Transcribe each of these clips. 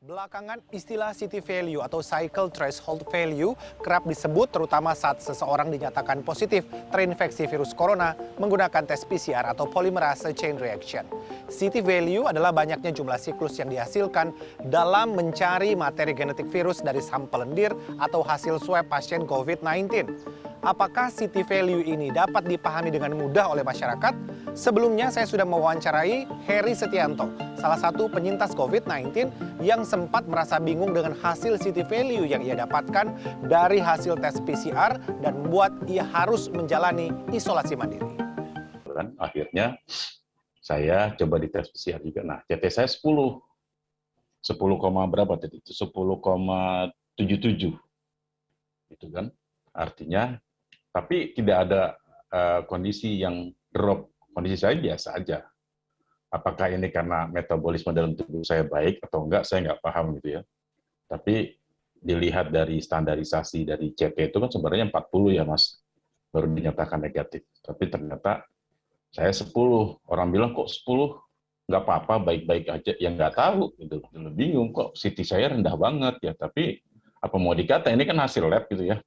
Belakangan istilah city value atau cycle threshold value kerap disebut terutama saat seseorang dinyatakan positif terinfeksi virus corona menggunakan tes PCR atau polymerase chain reaction. City value adalah banyaknya jumlah siklus yang dihasilkan dalam mencari materi genetik virus dari sampel lendir atau hasil swab pasien COVID-19. Apakah city value ini dapat dipahami dengan mudah oleh masyarakat? Sebelumnya saya sudah mewawancarai Heri Setianto, salah satu penyintas COVID-19 yang sempat merasa bingung dengan hasil city value yang ia dapatkan dari hasil tes PCR dan membuat ia harus menjalani isolasi mandiri. Akhirnya saya coba di tes PCR juga. Nah, CT saya 10 berapa tadi? 10,77. Itu kan artinya, tapi tidak ada kondisi yang drop. Kondisi saya biasa aja. Apakah ini karena metabolisme dalam tubuh saya baik atau enggak, saya nggak paham gitu ya. Tapi dilihat dari standarisasi dari CT itu kan sebenarnya 40 ya Mas, baru dinyatakan negatif. Tapi ternyata saya 10. Orang bilang kok 10? Nggak apa-apa, baik-baik aja. Yang nggak tahu, gitu. Bingung kok CT saya rendah banget ya. Tapi apa mau dikata, ini kan hasil lab gitu ya.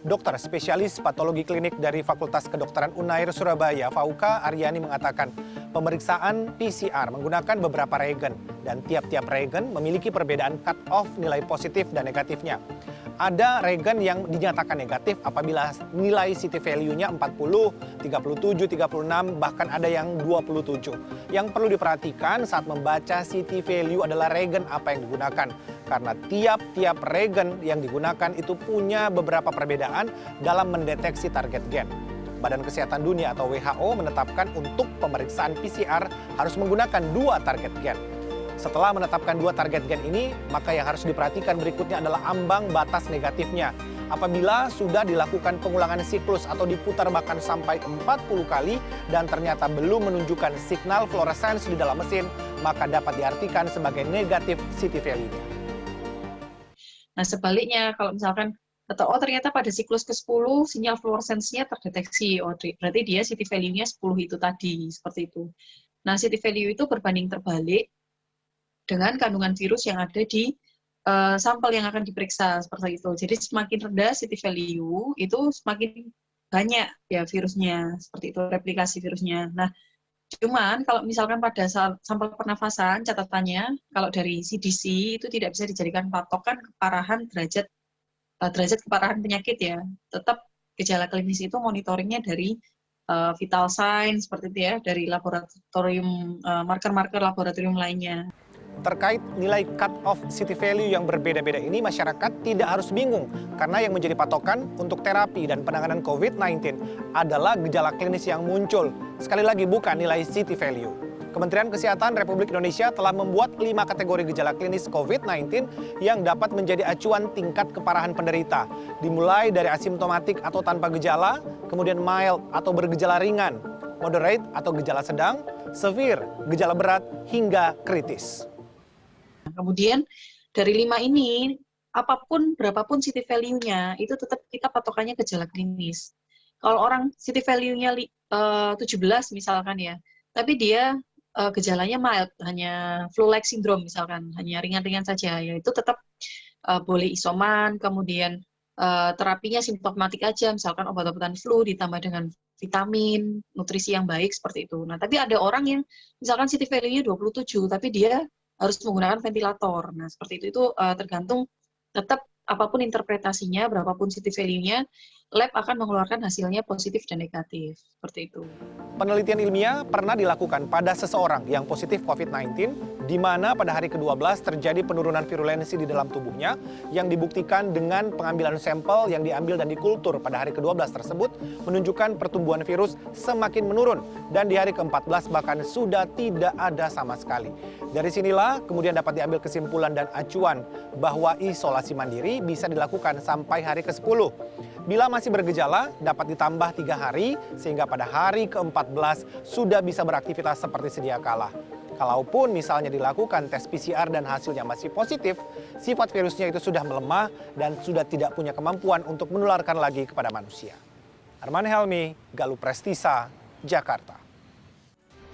Dokter spesialis patologi klinik dari Fakultas Kedokteran Unair Surabaya, Fauka Aryani mengatakan pemeriksaan PCR menggunakan beberapa regen dan tiap-tiap regen memiliki perbedaan cut-off nilai positif dan negatifnya. Ada regen yang dinyatakan negatif apabila nilai city value-nya 40, 37, 36, bahkan ada yang 27. Yang perlu diperhatikan saat membaca city value adalah regen apa yang digunakan. Karena tiap-tiap regen yang digunakan itu punya beberapa perbedaan dalam mendeteksi target gen. Badan Kesehatan Dunia atau WHO menetapkan untuk pemeriksaan PCR harus menggunakan 2 target gen. Setelah menetapkan 2 target gen ini, maka yang harus diperhatikan berikutnya adalah ambang batas negatifnya. Apabila sudah dilakukan pengulangan siklus atau diputar bahkan sampai 40 kali dan ternyata belum menunjukkan signal fluorescence di dalam mesin, maka dapat diartikan sebagai negatif city value-nya. Nah sebaliknya kalau misalkan ternyata pada siklus ke-10 sinyal fluorescence-nya terdeteksi, berarti dia city value-nya 10 itu tadi, seperti itu. Nah city value itu berbanding terbalik dengan kandungan virus yang ada di sampel yang akan diperiksa, seperti itu. Jadi semakin rendah city value itu semakin banyak ya virusnya, seperti itu replikasi virusnya. Nah cuman kalau misalkan pada sampel pernafasan, catatannya kalau dari CDC itu tidak bisa dijadikan patokan keparahan derajat keparahan penyakit ya. Tetap gejala klinis itu monitoringnya dari vital sign seperti itu ya, dari laboratorium marker-marker laboratorium lainnya. Terkait nilai cut-off city value yang berbeda-beda ini, masyarakat tidak harus bingung karena yang menjadi patokan untuk terapi dan penanganan COVID-19 adalah gejala klinis yang muncul. Sekali lagi bukan nilai city value. Kementerian Kesehatan Republik Indonesia telah membuat 5 kategori gejala klinis COVID-19 yang dapat menjadi acuan tingkat keparahan penderita. Dimulai dari asimptomatik atau tanpa gejala, kemudian mild atau bergejala ringan, moderate atau gejala sedang, severe, gejala berat, hingga kritis. Kemudian dari 5 ini, berapapun city value-nya, itu tetap kita patokannya gejala klinis. Kalau orang city value-nya 17 misalkan ya, tapi dia gejalanya mild, hanya flu-like syndrome misalkan, hanya ringan-ringan saja, ya itu tetap boleh isoman, kemudian terapinya simptomatik aja, misalkan obat-obatan flu ditambah dengan vitamin, nutrisi yang baik, seperti itu. Nah, tapi ada orang yang misalkan city value-nya 27, tapi dia harus menggunakan ventilator. Nah, seperti itu tergantung tetap apapun interpretasinya, berapapun city value-nya, lab akan mengeluarkan hasilnya positif dan negatif. Seperti itu. Penelitian ilmiah pernah dilakukan pada seseorang yang positif COVID-19, di mana pada hari ke-12 terjadi penurunan virulensi di dalam tubuhnya yang dibuktikan dengan pengambilan sampel yang diambil dan dikultur pada hari ke-12 tersebut menunjukkan pertumbuhan virus semakin menurun dan di hari ke-14 bahkan sudah tidak ada sama sekali. Dari sinilah kemudian dapat diambil kesimpulan dan acuan bahwa isolasi mandiri bisa dilakukan sampai hari ke-10. Bila masih bergejala, dapat ditambah 3 hari, sehingga pada hari ke-14 sudah bisa beraktivitas seperti sedia kala. Kalaupun misalnya dilakukan tes PCR dan hasilnya masih positif, sifat virusnya itu sudah melemah dan sudah tidak punya kemampuan untuk menularkan lagi kepada manusia. Arman Helmi, Galuh Prestisa, Jakarta.